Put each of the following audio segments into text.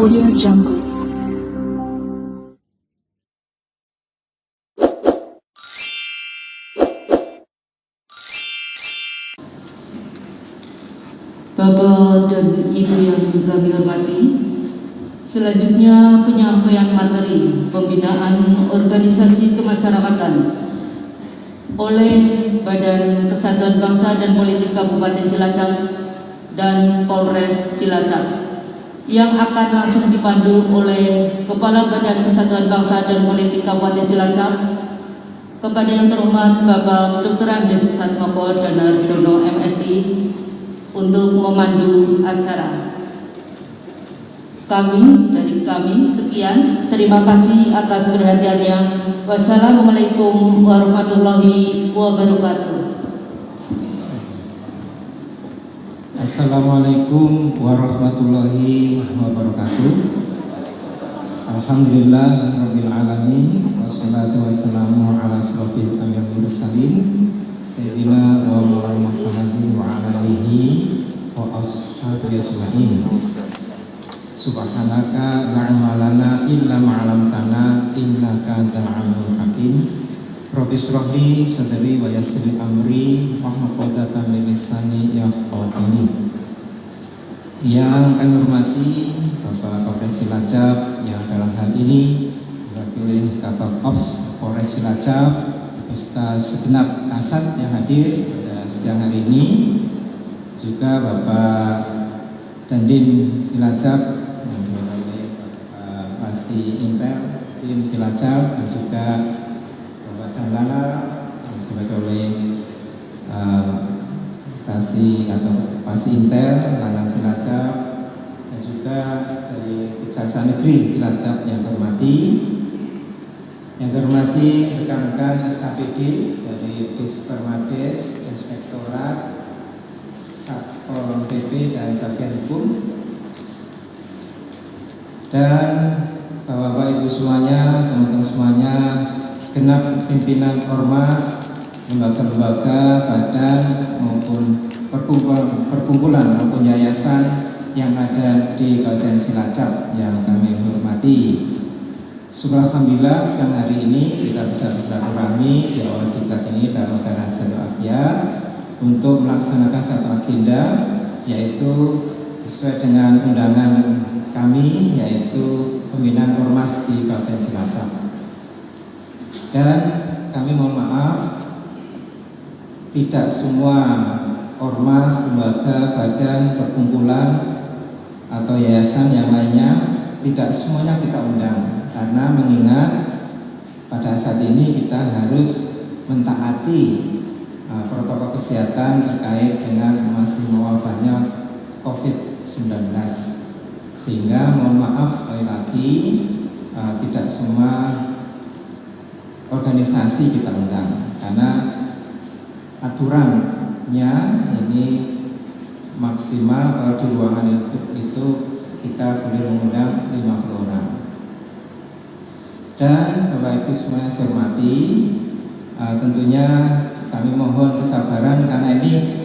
Audio Jungle. Bapak dan Ibu yang kami hormati, selanjutnya penyampaian materi pembinaan organisasi kemasyarakatan oleh Badan Kesatuan Bangsa dan Politik Kabupaten Cilacap dan Polres Cilacap yang akan langsung dipandu oleh Kepala Badan Kesatuan Bangsa dan Politik Kabupaten Cilacap, kepada yang terhormat Bapak Dr. Andes Satmoko Danardono MSI, untuk memandu acara. Dari kami sekian, terima kasih atas perhatiannya. Wassalamualaikum warahmatullahi wabarakatuh. Assalamualaikum warahmatullahi wabarakatuh. Alhamdulillah rabbil alamin, wassalatu wassalamu ala asyrofil anbiya'i wal mursalin Sayyidina wa maulana Muhammadin wa ala alihi wa ashabihi ajma'in. Subhanaka la ilma lana illa ma 'allamtana innaka antal alimul hakim. Rabbi shrah li sadri wa yassir li amri wahlul 'uqdatam min lisani yafqahu qawli. Yang kami hormati Bapak Kapolres Cilacap yang dalam hal ini diwakili Kabak Ops Polres Cilacap beserta segenap kasat yang hadir pada siang hari ini, juga Bapak Dandim Cilacap yang diwakili Bapak Pasi Intel tim Cilacap, dan juga Bapak Dalala yang diwakili Pasi Intel Lanang Cilacap, dan juga dari Kejaksaan Negeri Cilacap yang hormati. Yang hormati rekan-rekan SKPD dari Dispermades, Inspektorat, Satpol PP dan bagian hukum, dan Bapak-bapak Ibu semuanya, teman-teman semuanya, segenap pimpinan ormas, lembaga-lembaga, badan maupun perkumpulan maupun yayasan yang ada di bagian Cilacap yang kami hormati. Alhamdulillah siang hari ini kita bisa bersilaturahmi di awal diklat ini dalam keadaan sehat walafiat untuk melaksanakan satu agenda, yaitu sesuai dengan undangan kami, yaitu pembinaan ormas di Kabupaten Cilacap. Dan kami mohon maaf, tidak semua ormas, lembaga, badan, perkumpulan atau yayasan yang lainnya, tidak semuanya kita undang, karena mengingat pada saat ini kita harus mentaati protokol kesehatan terkait dengan masih mewabahnya COVID-19, sehingga mohon maaf sekali lagi tidak semua organisasi kita undang, karena aturannya ini maksimal kalau di ruangan itu kita boleh mengundang 50 orang. Dan Bapak Ibu semuanya saya hormati, tentunya kami mohon kesabaran karena ini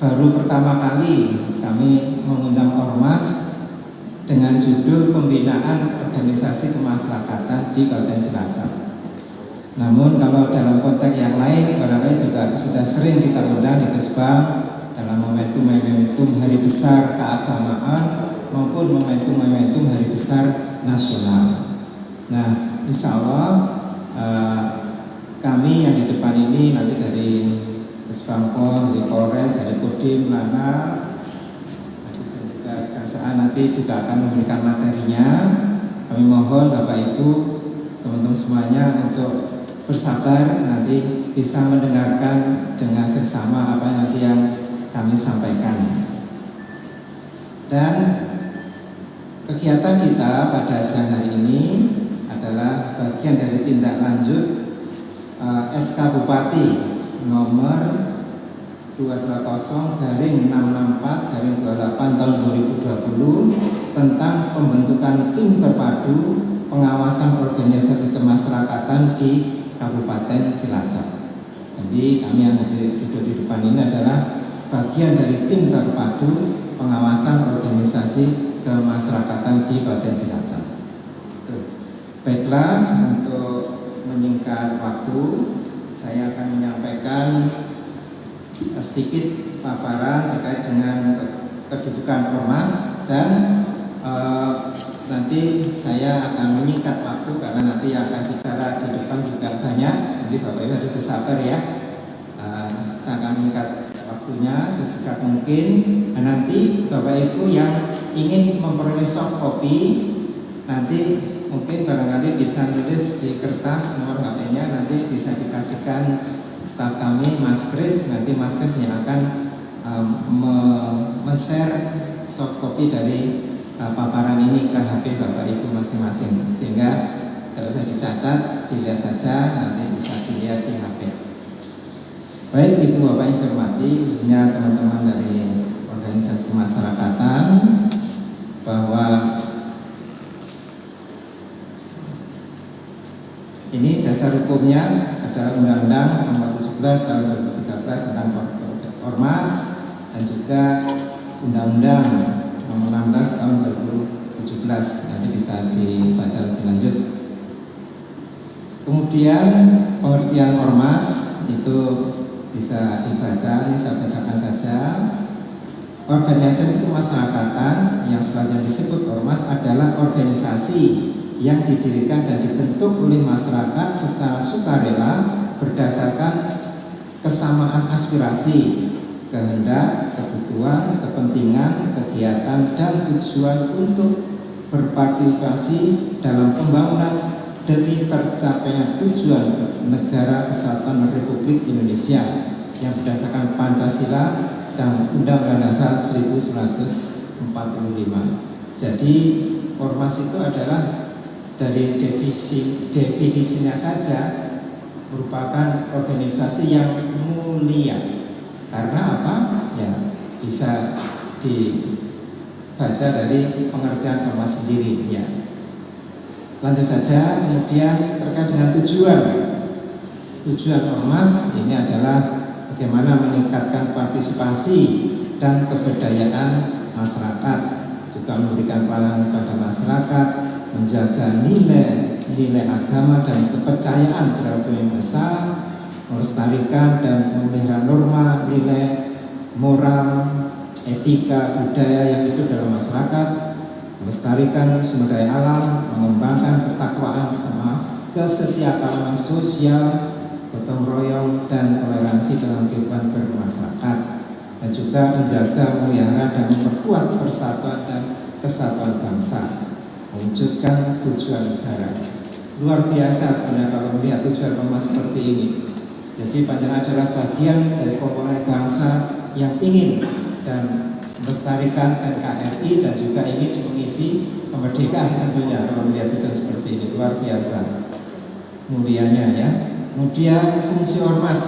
baru pertama kali kami mengundang ormas dengan judul pembinaan organisasi kemasyarakatan di Kabupaten Cilacap. Namun kalau dalam konteks yang lain barangkali juga sudah sering kita undang di Kesbang dalam momentum hari besar keagamaan maupun momentum hari besar nasional. Nah, insya Allah kami yang di depan ini nanti dari Kesbangpol, dari Polres, dari Kodim, Lana, dan juga Kejaksaan nanti juga akan memberikan materinya. Kami mohon Bapak Ibu, teman-teman semuanya untuk bersabar, nanti bisa mendengarkan dengan seksama apa nanti yang kami sampaikan. Dan kegiatan kita pada siang hari ini adalah bagian dari tindak lanjut SK Bupati nomor 220/664/28 tahun 2020 tentang pembentukan tim terpadu pengawasan organisasi kemasyarakatan di Kabupaten Cilacap. Jadi kami yang duduk di depan ini adalah bagian dari tim terpadu pengawasan organisasi kemasyarakatan di Kabupaten Cilacap. Baiklah, untuk menyingkat waktu, saya akan menyampaikan sedikit paparan terkait dengan kedudukan ormas dan nanti saya akan menyingkat waktu karena nanti yang akan bicara di depan juga banyak. Jadi Bapak Ibu harus bersabar ya. Saya akan menyingkat waktunya sesingkat mungkin. Dan nanti Bapak Ibu yang ingin memperoleh soft copy nanti mungkin barangkali bisa nulis di kertas nomor HP-nya, nanti bisa dikasihkan staf kami Mas Kris. Nanti Mas Kris yang akan men-share soft copy dari paparan ini ke HP Bapak Ibu masing-masing, sehingga tidak usah dicatat, dilihat saja, nanti bisa dilihat di HP. Baik, itu Bapak yang saya hormati, khususnya teman-teman dari organisasi kemasyarakatan, bahwa ini dasar hukumnya adalah Undang-Undang Nomor 17 Tahun 2013 tentang Ormas dan juga Undang-Undang Nomor 16 Tahun 2017. Nanti bisa dibaca lebih lanjut. Kemudian pengertian ormas itu bisa dibaca, ini saya bacakan saja. Organisasi kemasyarakatan yang selanjutnya disebut ormas adalah organisasi yang didirikan dan dibentuk oleh masyarakat secara sukarela berdasarkan kesamaan aspirasi, kehendak, kebutuhan, kepentingan, kegiatan, dan tujuan untuk berpartisipasi dalam pembangunan demi tercapainya tujuan negara kesatuan Republik Indonesia yang berdasarkan Pancasila dan Undang-Undang Dasar 1945. Jadi ormas itu adalah dari definisinya saja merupakan organisasi yang mulia. Karena apa? Ya, bisa dibaca dari pengertian ormas sendiri ya. Lanjut saja, kemudian terkait dengan tujuan ormas ini adalah bagaimana meningkatkan partisipasi dan keberdayaan masyarakat, juga memberikan pelayanan kepada masyarakat, menjaga nilai agama dan kepercayaan terhadap Tuhan Yang Maha Esa, melestarikan dan memelihara norma, nilai moral, etika, budaya yang hidup dalam masyarakat, melestarikan sumber daya alam, mengembangkan kesetiakawanan sosial, gotong royong dan toleransi dalam kehidupan bermasyarakat, dan juga menjaga, memelihara dan memperkuat persatuan dan kesatuan bangsa, mewujudkan tujuan negara. Luar biasa sebenarnya kalau melihat tujuan ormas seperti ini. Jadi panjenengan adalah bagian dari komponen bangsa yang ingin dan melestarikan NKRI dan juga ingin mengisi kemerdekaan tentunya. Kalau melihat tujuan seperti ini luar biasa mulianya ya. Kemudian fungsi ormas.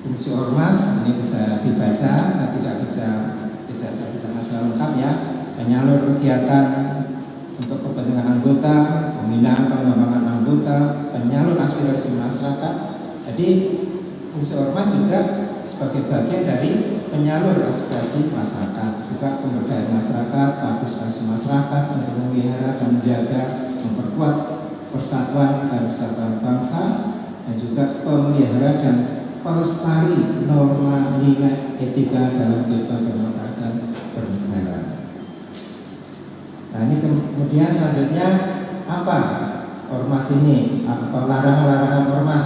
Fungsi ormas ini bisa dibaca, saya tidak saya baca secara lengkap ya. Penyalur kegiatan untuk kepentingan anggota, pembinaan pengembangan anggota, penyalur aspirasi masyarakat. Jadi fungsi ormas juga sebagai bagian dari penyalur aspirasi masyarakat, juga pemberdayaan masyarakat, partisipasi masyarakat untuk memelihara dan menjaga, memperkuat persatuan dan kesatuan bangsa, dan juga pemelihara dan pelestari norma nilai etika dalam kehidupan bermasyarakat dan bernegara. Nah ini kemudian selanjutnya apa ormas ini atau larangan-larangan ormas?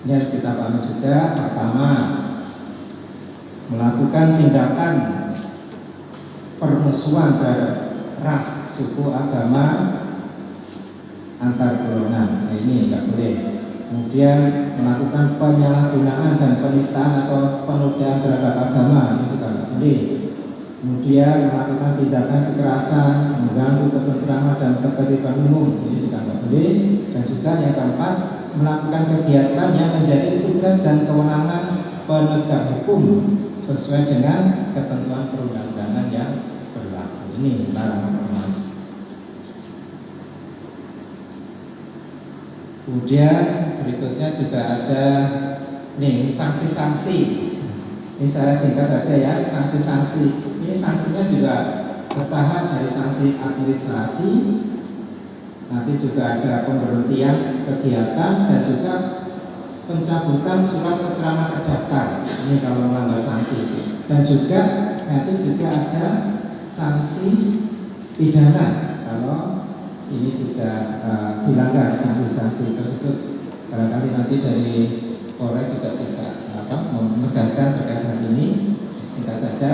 Ini harus kita pahami juga. Pertama, melakukan tindakan permusuhan terhadap ras, suku, agama, antar golongan. Nah, ini tidak boleh. Kemudian melakukan penyalahgunaan dan penistaan atau penodaan terhadap agama, ini juga tidak boleh. Kemudian melakukan tindakan kekerasan, mengganggu ketentraman dan ketertiban umum, ini juga tidak boleh. Dan juga yang keempat, melakukan kegiatan yang menjadi tugas dan kewenangan penegak hukum sesuai dengan ketentuan perundang-undangan yang berlaku. Ini larangan ormas. Kemudian berikutnya juga ada nih sanksi-sanksi Ini saya singkat saja ya, sanksi-sanksi. Ini sanksinya juga bertahap, dari sanksi administrasi, nanti juga ada pemberhentian kegiatan dan juga pencabutan surat keterangan terdaftar. Ini kalau melanggar sanksi. Dan juga nanti juga ada sanksi pidana kalau ini juga dilanggar sanksi-sanksi tersebut. Barangkali nanti dari Polres juga bisa menegaskan terkait hal ini. Singkat saja.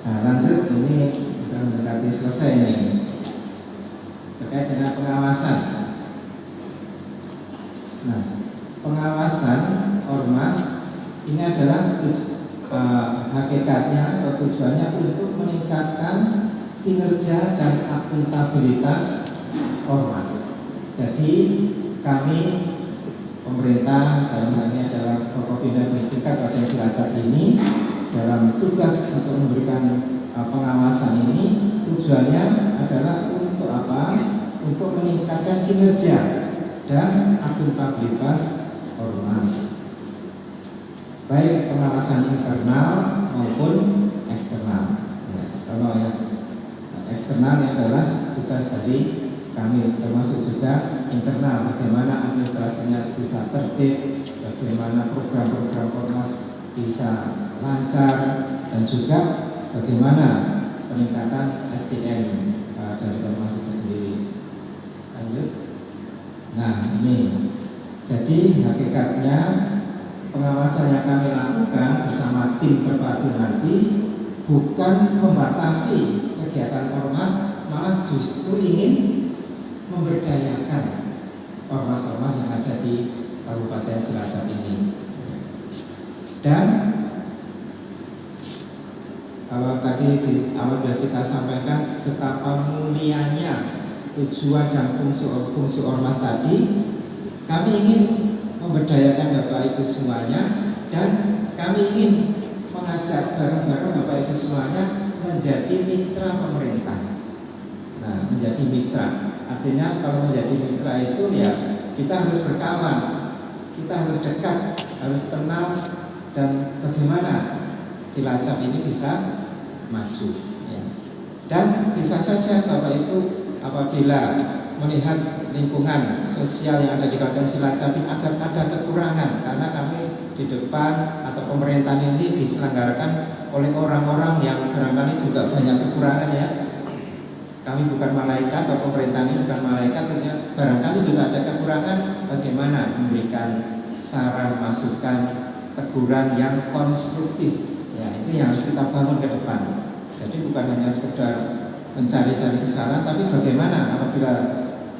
Nah, lanjut, ini sudah mendekati selesai ini terkait dengan pengawasan. Nah, pengawasan ormas ini adalah hakikatnya atau tujuannya untuk meningkatkan kinerja dan akuntabilitas ormas. Jadi kami pemerintah dalam hal ini adalah Forkopimda tingkat Kabupaten Cilacap ini dalam tugas untuk memberikan pengawasan ini tujuannya adalah untuk apa? Untuk meningkatkan kinerja dan akuntabilitas ormas, baik pengawasan internal maupun eksternal. Ya, kalau yang eksternal adalah tugas dari kami, termasuk juga internal, bagaimana administrasinya bisa tertib, bagaimana program-program ormas bisa lancar, dan juga bagaimana peningkatan SDM dari ormas itu sendiri. Lanjut. Nah, ini jadi hakikatnya pengawasan yang kami lakukan bersama tim terpadu nanti bukan membatasi kegiatan ormas, malah justru ingin memberdayakan ormas-ormas yang ada di Kabupaten Cilacap ini. Dan kalau tadi di awal sudah kita sampaikan betapa mulianya tujuan dan fungsi ormas tadi, kami ingin memberdayakan Bapak Ibu semuanya, dan kami ingin mengajak bareng-bareng Bapak Ibu semuanya menjadi mitra pemerintah. Nah, menjadi mitra artinya kalau menjadi mitra itu ya kita harus berkawan, kita harus dekat, harus kenal, dan bagaimana Cilacap ini bisa maju ya. Dan bisa saja Bapak Ibu apabila melihat lingkungan sosial yang ada di Kabupaten Cilacap ini agar ada kekurangan, karena kami di depan atau pemerintahan ini diselenggarakan oleh orang-orang yang barangkali juga banyak kekurangan ya. Kami bukan malaikat, atau pemerintahan ini bukan malaikat, barangkali juga ada kekurangan. Bagaimana memberikan saran, masukan, teguran yang konstruktif ya, itu yang harus kita bangun ke depan. Jadi bukan hanya sekedar mencari-cari kesalahan, tapi bagaimana apabila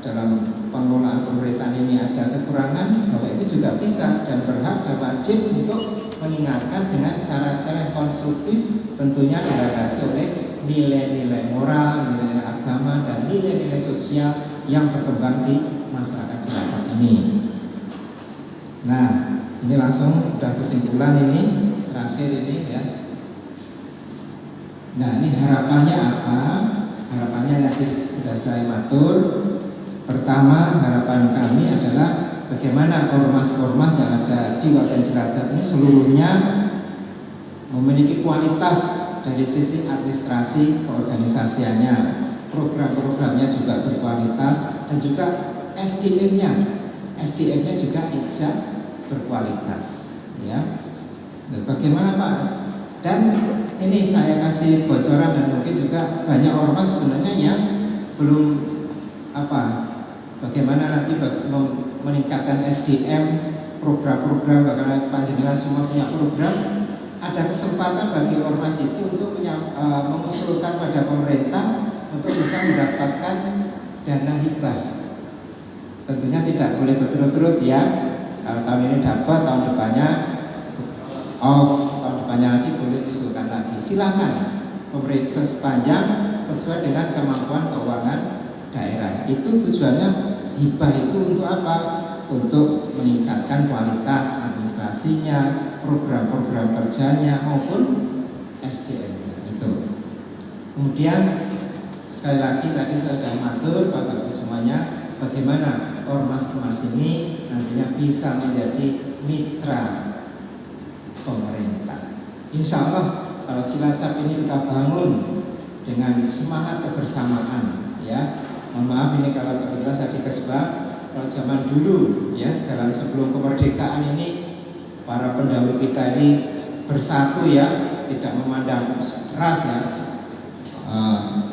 dalam pengelolaan pemerintahan ini ada kekurangan, Bapak Ibu juga bisa dan berhak dan wajib untuk mengingatkan dengan cara-cara yang konstruktif, tentunya dilandasi oleh nilai-nilai moral, nilai agama, dan nilai-nilai sosial yang berkembang di masyarakat Cilacap ini. Nah, ini langsung udah kesimpulan ini, terakhir ini ya. Nah, ini harapannya apa? Harapannya nanti sudah saya matur. Pertama, harapan kami adalah bagaimana ormas-ormas yang ada di Kabupaten Cilacap ini seluruhnya memiliki kualitas dari sisi administrasi keorganisasiannya, program-programnya juga berkualitas, dan juga SDM-nya juga bisa berkualitas ya. Dan bagaimana Pak? Dan ini saya kasih bocoran, dan mungkin juga banyak ormas sebenarnya yang belum bagaimana nanti meningkatkan SDM, program-program, bagaimana panjenengan semua punya program. Ada kesempatan bagi ormas itu untuk mengusulkan pada pemerintah untuk bisa mendapatkan dana hibah. Tentunya tidak boleh berturut-turut ya. Kalau tahun ini dapat, tahun depannya off, tahun depannya lagi boleh usulkan lagi. Silakan pemerintah sepanjang sesuai dengan kemampuan keuangan daerah. Itu tujuannya hibah itu untuk apa? Untuk meningkatkan kualitas administrasinya, program-program kerjanya maupun SDM-nya itu. Kemudian sekali lagi tadi saya sudah matur Bapak Ibu semuanya, bagaimana ormas-ormas ini nantinya bisa menjadi mitra pemerintah. Insya Allah kalau Cilacap ini kita bangun dengan semangat kebersamaan, ya. Mohon maaf ini kalau kebetulan saya di Kesbah, kalau zaman dulu ya, jalan sebelum kemerdekaan ini para pendahulu kita ini bersatu ya, tidak memandang ras ya,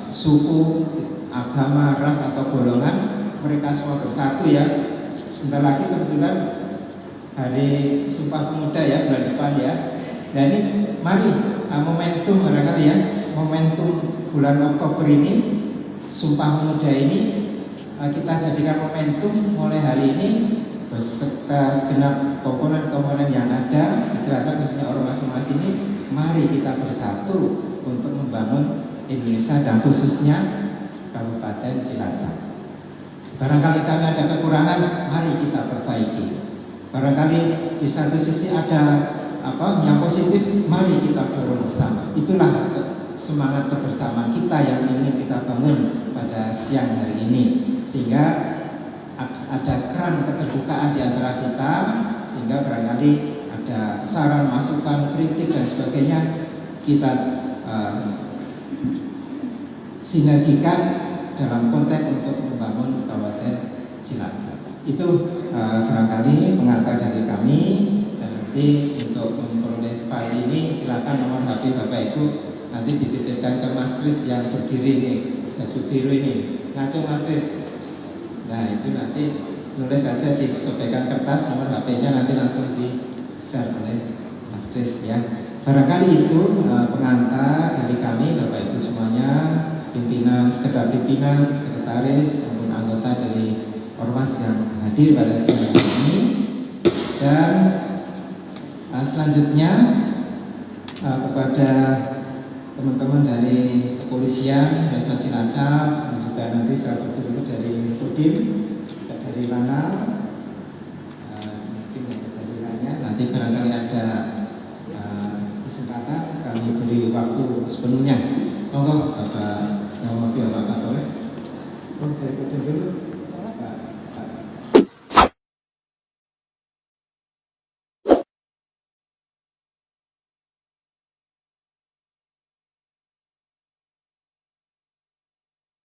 suku, agama, ras atau golongan, mereka semua bersatu ya. Sebentar lagi kebetulan hari Sumpah Pemuda ya, bulan depan ya. Nah ini mari momentum barangkali ya, momentum bulan Oktober ini, Sumpah Pemuda ini kita jadikan momentum mulai hari ini beserta segenap komponen-komponen yang ada di Cilacap khususnya ormas-ormas ini, mari kita bersatu untuk membangun Indonesia dan khususnya Kabupaten Cilacap. Barangkali kami ada kekurangan, mari kita perbaiki. Barangkali di satu sisi ada yang positif, mari kita dorong bersama. Itulah semangat kebersamaan kita yang ingin kita bangun pada siang hari ini, sehingga ada keran keterbukaan di antara kita, sehingga barangkali ada saran, masukan, kritik dan sebagainya kita sinergikan dalam konteks untuk membangun Kabupaten Cilacap. Itu barangkali pengantar dari kami. Dan nanti untuk memperoleh file ini silakan nomor HP Bapak Ibu nanti dititipkan ke Mas Kris yang berdiri nih, baju biru ini, ngaco Mas Kris. Nah itu nanti nulis saja, disobekkan kertas nomor HP-nya, nanti langsung di-share oleh Mas Kris ya. Barangkali itu pengantar dari kami Bapak Ibu semuanya, pimpinan, sekedar pimpinan, sekretaris maupun anggota dari ormas yang hadir pada siang ini. Dan selanjutnya kepada teman-teman dari kepolisian Desa Cilacap, dan juga nanti setelah bertemu dari Kodim, dari Lanal, mungkin dari lainnya, nanti barangkali ada kesempatan kami beri waktu sepenuhnya. Monggo Bapak Kapolres. Dari Kodim dulu.